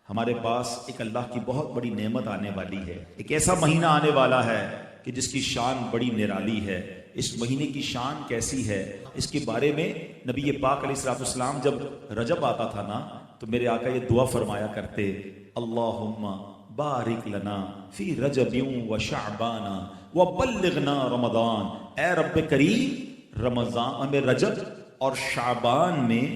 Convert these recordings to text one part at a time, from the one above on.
ہمارے پاس ایک اللہ کی بہت بڑی نعمت آنے والی ہے، ایک ایسا مہینہ آنے والا ہے کہ جس کی شان بڑی نرالی ہے۔ اس مہینے کی شان کیسی ہے، اس کے بارے میں نبی پاک علیہ السلام جب رجب آتا تھا نا تو میرے آقا یہ دعا فرمایا کرتے، اللہم بارک لنا فی رجب و شعبان و بلغنا رمضان۔ اے رب کریم، رمضان میں رجب اور شعبان میں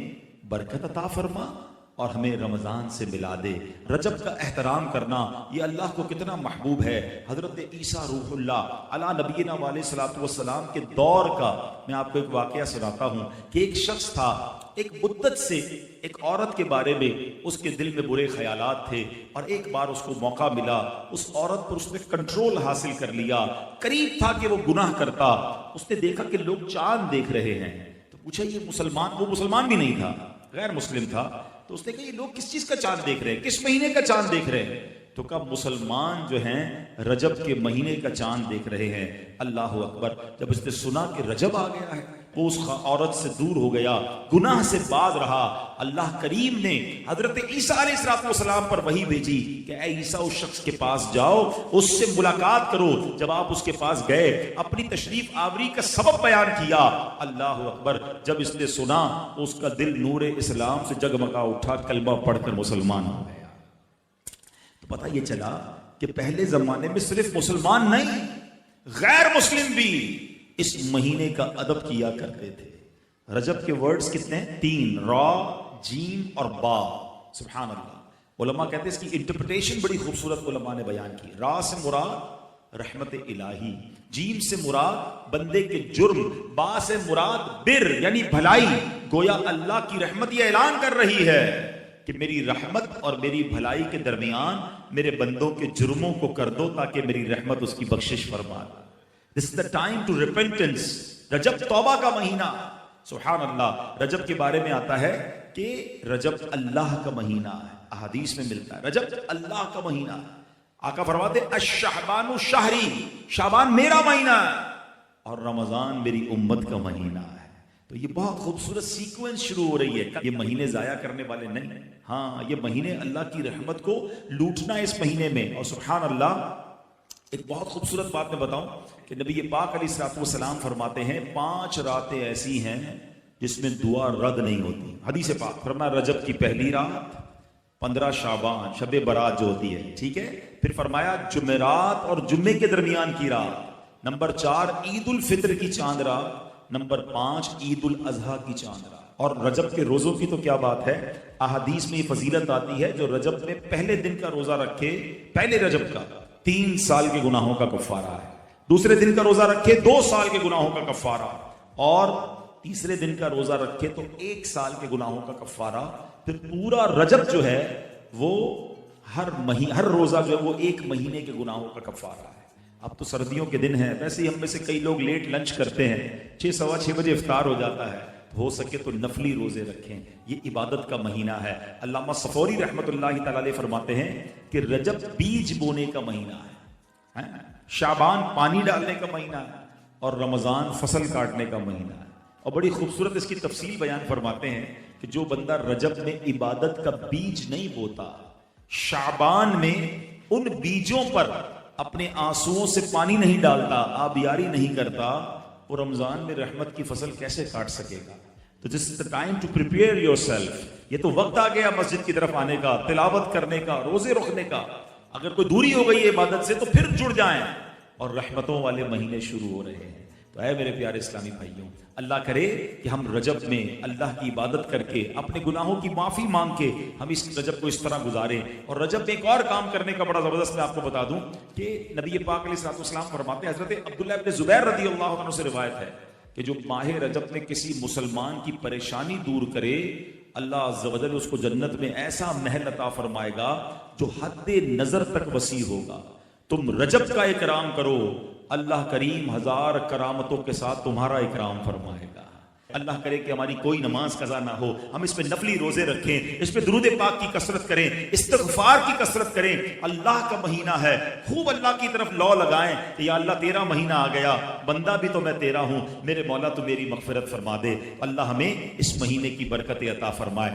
برکت عطا فرما اور ہمیں رمضان سے ملا دے۔ رجب کا احترام کرنا یہ اللہ کو کتنا محبوب ہے۔ حضرت عیسیٰ روح اللہ علی نبینا علیہ الصلوۃ والسلام کے دور کا میں آپ کو ایک واقعہ سناتا ہوں کہ ایک شخص تھا، ایک مدت سے ایک عورت کے بارے میں اس کے دل میں برے خیالات تھے، اور ایک بار اس کو موقع ملا، اس عورت پر اس نے کنٹرول حاصل کر لیا۔ قریب تھا کہ وہ گناہ کرتا۔ اس نے دیکھا کہ لوگ چاند دیکھ رہے ہیں تو پوچھا یہ مسلمان، وہ مسلمان بھی نہیں تھا، غیر مسلم تھا، تو اس نے کہا یہ لوگ کس چیز کا چاند دیکھ رہے ہیں، کس مہینے کا چاند دیکھ رہے ہیں؟ تو کہا مسلمان جو ہیں رجب کے مہینے کا چاند دیکھ رہے ہیں۔ اللہ اکبر۔ جب اس نے سنا کہ رجب آ گیا ہے وہ اس عورت سے دور ہو گیا، گناہ سے باز رہا۔ اللہ کریم نے حضرت عیسیٰ علیہ السلام پر وحی بھیجی کہ اے عیسیٰ اس شخص کے پاس جاؤ، اس سے ملاقات کرو۔ جب آپ اس کے پاس گئے، اپنی تشریف آوری کا سبب بیان کیا۔ اللہ اکبر۔ جب اس نے سنا اس کا دل نور اسلام سے جگمگا اٹھا، کلمہ پڑھ کر مسلمان ہو گیا۔ تو پتہ یہ چلا کہ پہلے زمانے میں صرف مسلمان نہیں، غیر مسلم بھی اس مہینے کا ادب کیا کرتے تھے۔ رجب کے ورڈز کتنے ہیں؟ 3، را، جیم اور با۔ سبحان اللہ۔ علماء کہتے ہیں اس کی انٹرپریٹیشن بڑی خوبصورت علماء نے بیان کی۔ را سے مراد رحمت الہی، جیم سے مراد بندے کے جرم، با سے مراد بر یعنی بھلائی۔ گویا اللہ کی رحمت یہ اعلان کر رہی ہے کہ میری رحمت اور میری بھلائی کے درمیان میرے بندوں کے جرموں کو کر دو تاکہ میری رحمت اس کی بخشش فرما۔ This is the time to repentance۔ رجب توبہ کا مہینہ۔ سبحان اللہ۔ رجب کے بارے میں آتا ہے کہ رجب اللہ کا مہینہ ہے، احادیث میں ملتا ہے رجب اللہ کا مہینہ ہے۔ آقا فرماتے الشعبان شہری، شعبان میرا مہینہ ہے اور رمضان میری امت کا مہینہ ہے۔ تو یہ بہت خوبصورت سیکوینس شروع ہو رہی ہے۔ یہ مہینے ضائع کرنے والے نہیں، ہاں یہ مہینے اللہ کی رحمت کو لوٹنا ہے اس مہینے میں۔ اور سبحان اللہ، ایک بہت خوبصورت بات میں بتاؤں کہ نبی پاک علیہ السلام فرماتے ہیں 5 راتیں ایسی ہیں جس میں دعا رد نہیں ہوتی۔ حدیث پاک فرمایا رجب کی پہلی رات، 15 شعبان شب برات جو ہوتی ہے، ٹھیک ہے، پھر فرمایا جمعرات اور جمعے کے درمیان کی رات، نمبر 4 عید الفطر کی چاند رات، نمبر 5 عید الاضحیٰ کی چاند رات۔ اور رجب کے روزوں کی تو کیا بات ہے، احادیث میں یہ فضیلت آتی ہے جو رجب میں پہلے دن کا روزہ رکھے، پہلے رجب کا 3 سال کے گناہوں کا کفارہ ہے، دوسرے دن کا روزہ رکھے 2 سال کے گناہوں کا کفارہ، اور تیسرے دن کا روزہ رکھے تو 1 سال کے گناہوں کا کفارہ۔ پھر پورا رجب جو ہے وہ ہر روزہ جو ہے وہ 1 مہینے کے گناہوں کا کفارہ ہے۔ اب تو سردیوں کے دن ہیں، ویسے ہی ہم میں سے کئی لوگ لیٹ لنچ کرتے ہیں، 6 سوا 6 بجے افطار ہو جاتا ہے، ہو سکے تو نفلی روزے رکھیں، یہ عبادت کا مہینہ ہے۔ علامہ صفوری رحمۃ اللہ تعالی علیہ فرماتے ہیں کہ رجب بیج بونے کا مہینہ ہے، شعبان پانی ڈالنے کا مہینہ ہے، اور رمضان فصل کاٹنے کا مہینہ ہے۔ اور بڑی خوبصورت اس کی تفصیل بیان فرماتے ہیں کہ جو بندہ رجب میں عبادت کا بیج نہیں بوتا، شعبان میں ان بیجوں پر اپنے آنسوؤں سے پانی نہیں ڈالتا، آبیاری نہیں کرتا، وہ رمضان میں رحمت کی فصل کیسے کاٹ سکے گا؟ تو this is the time to prepare yourself. یہ تو وقت آ گیا مسجد کی طرف آنے کا، تلاوت کرنے کا، روزے رکھنے کا۔ اگر کوئی دوری ہو گئی ہے عبادت سے تو پھر جڑ جائیں، اور رحمتوں والے مہینے شروع ہو رہے ہیں۔ تو اے میرے پیارے اسلامی بھائیوں، اللہ کرے کہ ہم رجب میں اللہ کی عبادت کر کے، اپنے گناہوں کی معافی مانگ کے ہم اس رجب کو اس طرح گزاریں۔ اور رجب میں ایک اور کام کرنے کا بڑا زبردست میں آپ کو بتا دوں کہ نبی پاک علیہ السلام فرماتے ہیں، حضرت عبداللہ ابن زبیر رضی اللہ عنہ سے روایت ہے کہ جو ماہ رجب میں کسی مسلمان کی پریشانی دور کرے، اللہ عز و جل اس کو جنت میں ایسا محل عطا فرمائے گا جو حد نظر تک وسیع ہوگا۔ تم رجب کا اکرام کرو، اللہ کریم 1000 کرامتوں کے ساتھ تمہارا اکرام فرمائے گا۔ اللہ کرے کہ ہماری کوئی نماز قضا نہ ہو، ہم اس پہ نفلی روزے رکھیں، اس پہ درود پاک کی کثرت کریں، استغفار کی کثرت کریں۔ اللہ کا مہینہ ہے، خوب اللہ کی طرف لو لگائیں کہ یا اللہ تیرا مہینہ آ گیا، بندہ بھی تو میں تیرا ہوں، میرے مولا تو میری مغفرت فرما دے۔ اللہ ہمیں اس مہینے کی برکت عطا فرمائے۔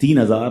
3000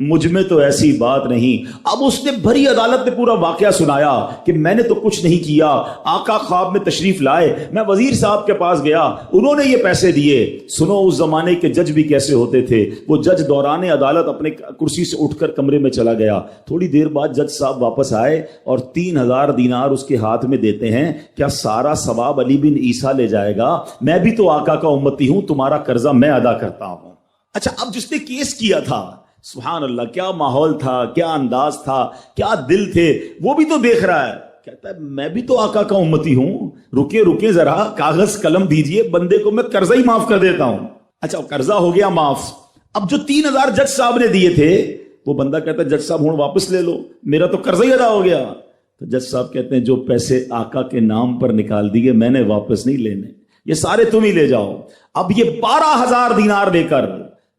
مجھ میں تو ایسی بات نہیں. اب اس نے بھری عدالت میں پورا واقعہ سنایا کہ میں نے تو کچھ نہیں کیا. آقا خواب میں تشریف لائے, میں وزیر صاحب کے پاس گیا, انہوں نے یہ پیسے دیے. سنو اس زمانے کے جج بھی کیسے ہوتے تھے. وہ جج دوران عدالت اپنے کرسی سے اٹھ کر کمرے میں چلا گیا. تھوڑی دیر بعد جج صاحب واپس آئے اور 3000 دینار اس کے ہاتھ میں دیتے ہیں. کیا سارا ثواب علی بن عیسیٰ لے جائے گا؟ میں بھی تو آقا کا امتی ہوں, تمہارا قرضہ میں ادا کرتا ہوں. اچھا, اب جس نے کیس کیا تھا, سبحان اللہ, کیا ماحول تھا, کیا انداز تھا, کیا دل تھے, وہ بھی تو دیکھ رہا ہے. کہتا ہے میں بھی تو آقا کا امتی ہوں, رکے ذرا, کاغذ قلم دیجئے, بندے کو میں قرضہ ہی معاف کر دیتا ہوں. اچھا, قرضہ ہو گیا معاف. اب جو 3000 جج صاحب نے دیے تھے, وہ بندہ کہتا ہے جج صاحب ہوں واپس لے لو, میرا تو قرضہ ہی ادا ہو گیا. تو جج صاحب کہتے ہیں جو پیسے آقا کے نام پر نکال دیے میں نے واپس نہیں لینے, یہ سارے تم ہی لے جاؤ. اب یہ 12000 دینار لے کر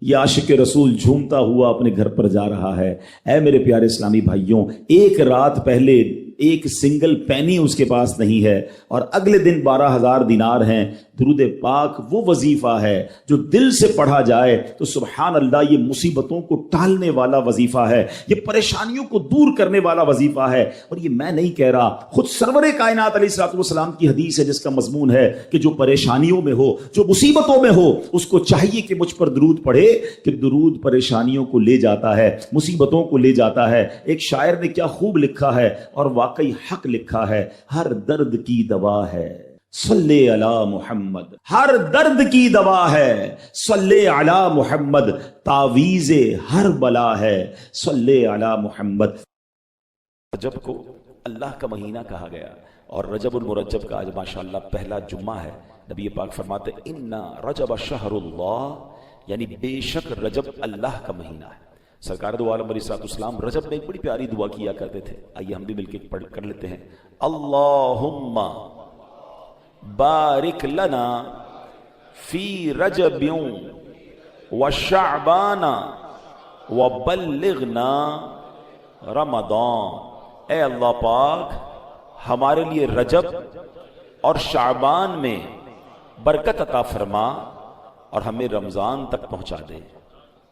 یہ عاشق رسول جھومتا ہوا اپنے گھر پر جا رہا ہے. اے میرے پیارے اسلامی بھائیوں, ایک رات پہلے ایک سنگل پینی اس کے پاس نہیں ہے, اور اگلے دن 12000 دینار ہیں. درود پاک وہ وظیفہ ہے جو دل سے پڑھا جائے تو سبحان اللہ یہ مصیبتوں کو ٹالنے والا وظیفہ ہے, یہ پریشانیوں کو دور کرنے والا وظیفہ ہے. اور یہ میں نہیں کہہ رہا, خود سرور کائنات علیہ الصلوۃ والسلام کی حدیث ہے جس کا مضمون ہے کہ جو پریشانیوں میں ہو, جو مصیبتوں میں ہو, اس کو چاہیے کہ مجھ پر درود پڑھے, کہ درود پریشانیوں کو لے جاتا ہے, مصیبتوں کو لے جاتا ہے. ایک شاعر نے کیا خوب لکھا ہے, اور واقعی حق لکھا ہے, ہر درد کی دوا ہے صلی علی محمد, ہر درد کی دوا ہے صلی علی محمد, تعویذ ہر بلا ہے صلی علی محمد. رجب کو اللہ کا مہینہ کہا گیا, اور رجب المرجب کا آج ماشاءاللہ پہلا جمعہ ہے. نبی پاک فرماتے ان رجب شہر اللہ, یعنی بے شک رجب اللہ کا مہینہ ہے. سرکار دو عالم علیہ السلام رجب میں ایک بڑی پیاری دعا کیا کرتے تھے, آئیے ہم بھی مل کے پڑھ کر لیتے ہیں. اللہم بارک لنا فی رجب وشعبان وبلغنا رمضان. اے اللہ پاک ہمارے لیے رجب اور شعبان میں برکت عطا فرما اور ہمیں رمضان تک پہنچا دے,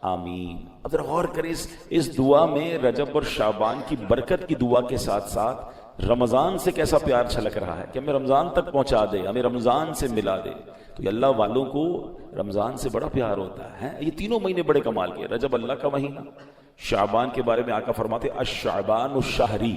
آمین. اب ذرا غور کریں اس دعا میں رجب اور شعبان کی برکت کی دعا کے ساتھ ساتھ رمضان سے کیسا پیار چھلک رہا ہے کہ ہمیں رمضان تک پہنچا دے, ہمیں رمضان سے ملا دے. تو یہ اللہ والوں کو رمضان سے بڑا پیار ہوتا ہے. یہ تینوں مہینے بڑے کمال کے, رجب اللہ کا مہینہ, شعبان کے بارے میں آقا فرماتے الشعبان الشہری,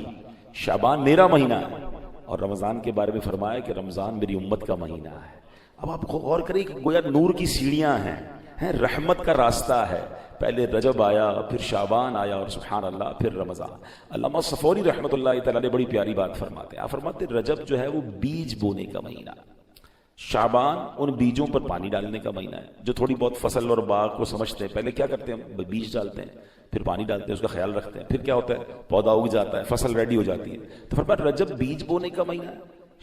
شعبان میرا مہینہ ہے, اور رمضان کے بارے میں فرمایا کہ رمضان میری امت کا مہینہ ہے. اب آپ غور کریں کہ گویا نور کی سیڑھیاں ہیں, رحمت کا راستہ ہے. پہلے رجب آیا, پھر شعبان آیا, اور سبحان اللہ پھر رمضان. علامہ صفوری رحمۃ اللہ تعالیٰ نے بڑی پیاری بات فرماتے ہیں. آپ فرماتے ہیں رجب جو ہے وہ بیج بونے کا مہینہ, شعبان ان بیجوں پر پانی ڈالنے کا مہینہ ہے. جو تھوڑی بہت فصل اور باغ کو سمجھتے ہیں, پہلے کیا کرتے ہیں, بیج ڈالتے ہیں, پھر پانی ڈالتے ہیں, اس کا خیال رکھتے ہیں, پھر کیا ہوتا ہے, پودا اگ جاتا ہے, فصل ریڈی ہو جاتی ہے. تو فرمایا رجب بیج بونے کا مہینہ ہے,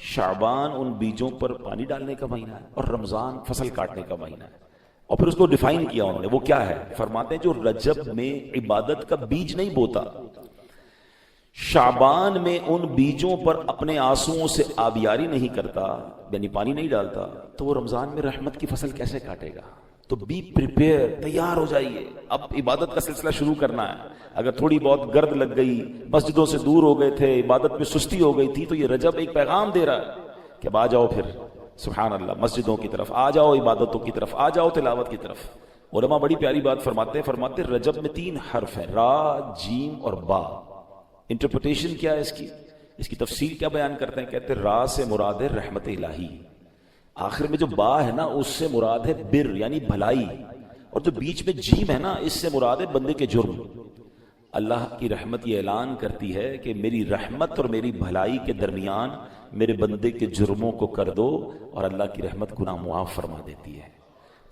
شعبان ان بیجوں پر پانی ڈالنے کا مہینہ ہے, اور رمضان فصل کاٹنے کا مہینہ ہے. اور پھر اس کو ڈیفائن کیا انہوں نے, وہ کیا ہے, فرماتے ہیں جو رجب میں عبادت کا بیج نہیں بوتا, شعبان میں ان بیجوں پر اپنے آنسوؤں سے آبیاری نہیں کرتا, یعنی پانی نہیں ڈالتا, تو وہ رمضان میں رحمت کی فصل کیسے کاٹے گا. تو بی پریپیئر, تیار ہو جائیے, اب عبادت کا سلسلہ شروع کرنا ہے. اگر تھوڑی بہت گرد لگ گئی, مسجدوں سے دور ہو گئے تھے, عبادت میں سستی ہو گئی تھی, تو یہ رجب ایک پیغام دے رہا ہے کہ اب آ جاؤ, پھر سبحان اللہ مسجدوں کی طرف آ جاؤ, عبادتوں کی طرف آ جاؤ, تلاوت کی طرف. علماء بڑی پیاری بات فرماتے رجب میں 3 حرف ہیں, را, جیم اور با. انٹرپریٹیشن کیا ہے اس کی تفسیر کیا بیان کرتے ہیں, کہتے ہیں را سے مراد ہے رحمت الہی, آخر میں جو با ہے نا اس سے مراد ہے بر یعنی بھلائی, اور جو بیچ میں جیم ہے نا اس سے مراد ہے بندے کے جرم. اللہ کی رحمت یہ اعلان کرتی ہے کہ میری رحمت اور میری بھلائی کے درمیان میرے بندے کے جرموں کو کر دو, اور اللہ کی رحمت گناہ معاف فرما دیتی ہے.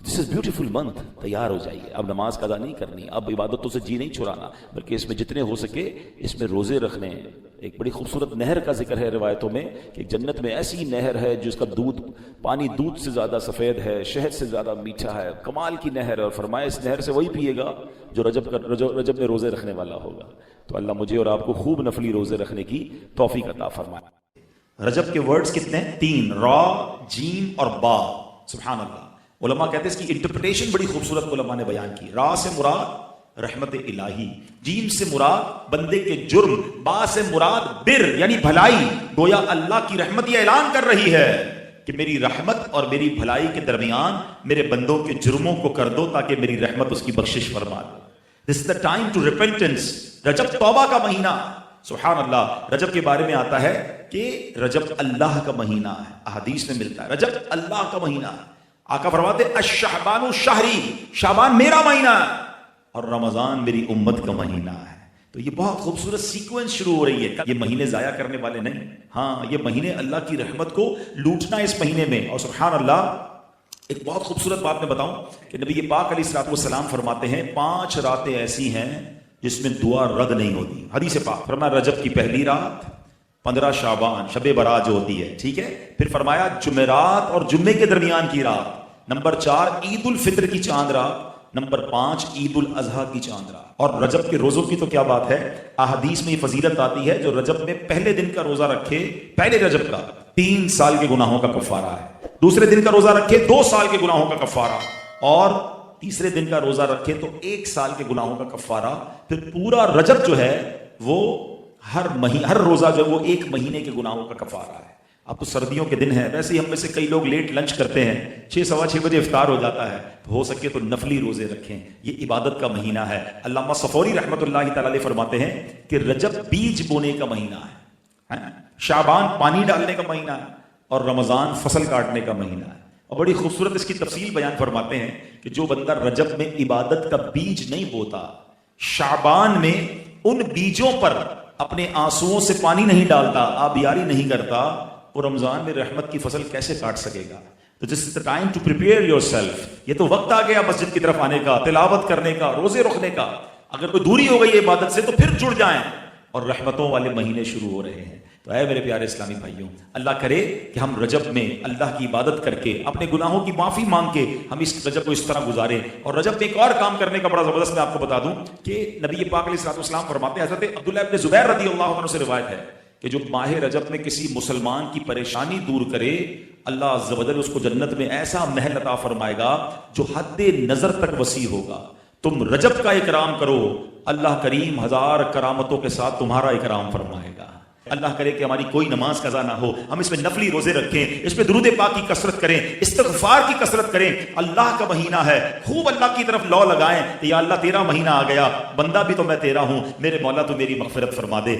دس از بیوٹیفل منتھ, تیار ہو جائیے. اب نماز قضا نہیں کرنی, اب عبادتوں سے جی نہیں چھڑانا, بلکہ اس میں جتنے ہو سکے اس میں روزے رکھنے. ایک بڑی خوبصورت نہر کا ذکر ہے روایتوں میں کہ جنت میں ایسی نہر ہے جس کا پانی دودھ سے زیادہ سفید ہے, شہد سے زیادہ میٹھا ہے, کمال کی نہر ہے. اور فرمایا اس نہر سے وہی پیے گا جو رجب میں روزے رکھنے والا ہوگا. تو اللہ مجھے اور آپ کو خوب نفلی روزے رکھنے کی توفیق عطا فرمائے. رجب کے ورڈز کتنے ہیں, 3, را, جیم اور با. سبحان اللہ. علماء کہتے ہیں اس کی انٹرپریٹیشن بڑی خوبصورت علماء نے بیان کی. را سے مراد رحمت الہی، جیم سے مراد بندے کے جرم، با سے مراد بر یعنی بھلائی. گویا اللہ کی رحمت یہ اعلان کر رہی ہے کہ میری رحمت اور میری بھلائی کے درمیان میرے بندوں کے جرموں کو کر دو تاکہ میری رحمت اس کی بخشش فرما دو. This is the time to repentance. رجب توبہ کا مہینہ. سبحان اللہ. رجب کے بارے میں آتا ہے کہ رجب اللہ کا مہینہ ہے، احادیث میں ملتا ہے رجب اللہ کا مہینہ ہے. آقا فرماتے ہیں الشعبان شہری، شعبان میرا مہینہ ہے اور رمضان میری امت کا مہینہ ہے. تو یہ بہت خوبصورت سیکوینس شروع ہو رہی ہے. یہ مہینے ضائع کرنے والے نہیں، ہاں یہ مہینے اللہ کی رحمت کو لوٹنا اس مہینے میں. اور سبحان اللہ ایک بہت خوبصورت بات میں بتاؤں کہ نبی پاک علیہ الصلوۃ والسلام فرماتے ہیں 5 راتیں ایسی ہیں جس میں دعا رد نہیں ہوتی. حدیث پاک فرمایا رجب کی پہلی رات، 15 شعبان شب برات جو ہوتی ہے، ٹھیک ہے، پھر فرمایا جمعرات اور جمعے کے درمیان کی رات، نمبر 4 عید الفطر کی چاند رات، نمبر 5 عید الاضحیٰ کی چاند رات. اور رجب کے روزوں کی تو کیا بات ہے، احادیث میں یہ فضیلت آتی ہے جو رجب میں پہلے دن کا روزہ رکھے، پہلے رجب کا 3 سال کے گناہوں کا کفارہ ہے، دوسرے دن کا روزہ رکھے 2 سال کے گناہوں کا کفارہ، اور تیسرے دن کا روزہ رکھے تو 1 سال کے گناہوں کا کفارہ. پھر پورا رجب جو ہے وہ ہر روزہ جو ہے وہ 1 مہینے کے گناہوں کا کفارہ ہے. اب تو سردیوں کے دن ہے، ویسے ہی ہم میں سے کئی لوگ لیٹ لنچ کرتے ہیں، 6 سوا 6 بجے افطار ہو جاتا ہے، تو ہو سکے تو نفلی روزے رکھیں. یہ عبادت کا مہینہ ہے. علامہ صفوری رحمۃ اللہ تعالی علیہ فرماتے ہیں کہ رجب بیج بونے کا مہینہ ہے، شعبان پانی ڈالنے کا مہینہ ہے، اور رمضان فصل کاٹنے کا مہینہ ہے. اور بڑی خوبصورت اس کی تفصیل بیان فرماتے ہیں کہ جو بندہ رجب میں عبادت کا بیج نہیں بوتا، شعبان میں ان بیجوں پر اپنے آنسوؤں سے پانی نہیں ڈالتا، آبیاری نہیں کرتا، وہ رمضان میں رحمت کی فصل کیسے کاٹ سکے گا؟ تو this is the time to prepare yourself. یہ تو وقت آ گیا مسجد کی طرف آنے کا، تلاوت کرنے کا، روزے رکھنے کا. اگر کوئی دوری ہو گئی ہے عبادت سے تو پھر جڑ جائیں، اور رحمتوں والے مہینے شروع ہو رہے ہیں. تو اے میرے پیارے اسلامی بھائیوں، اللہ کرے کہ ہم رجب میں اللہ کی عبادت کر کے اپنے گناہوں کی معافی مانگ کے ہم اس رجب کو اس طرح گزاریں. اور رجب میں ایک اور کام کرنے کا بڑا زبردست میں آپ کو بتا دوں کہ نبی پاک علیہ الصلوۃ والسلام فرماتے ہیں، حضرت عبداللہ ابن زبیر رضی اللہ عنہ سے روایت ہے کہ جو ماہ رجب میں کسی مسلمان کی پریشانی دور کرے، اللہ عز و جل اس کو جنت میں ایسا محل عطا فرمائے گا جو حد نظر تک وسیع ہوگا. تم رجب کا اکرام کرو، اللہ کریم 1000 کرامتوں کے ساتھ تمہارا اکرام فرمائے گا. اللہ کرے کہ ہماری کوئی نماز قضا نہ ہو، ہم اس میں نفلی روزے رکھیں، اس میں درود پاک کی کثرت کریں، استغفار کی کثرت کریں. اللہ کا مہینہ ہے، خوب اللہ کی طرف لو لگائیں کہ یا اللہ تیرا مہینہ آ گیا، بندہ بھی تو میں تیرا ہوں، میرے مولا تو میری مغفرت فرما دے.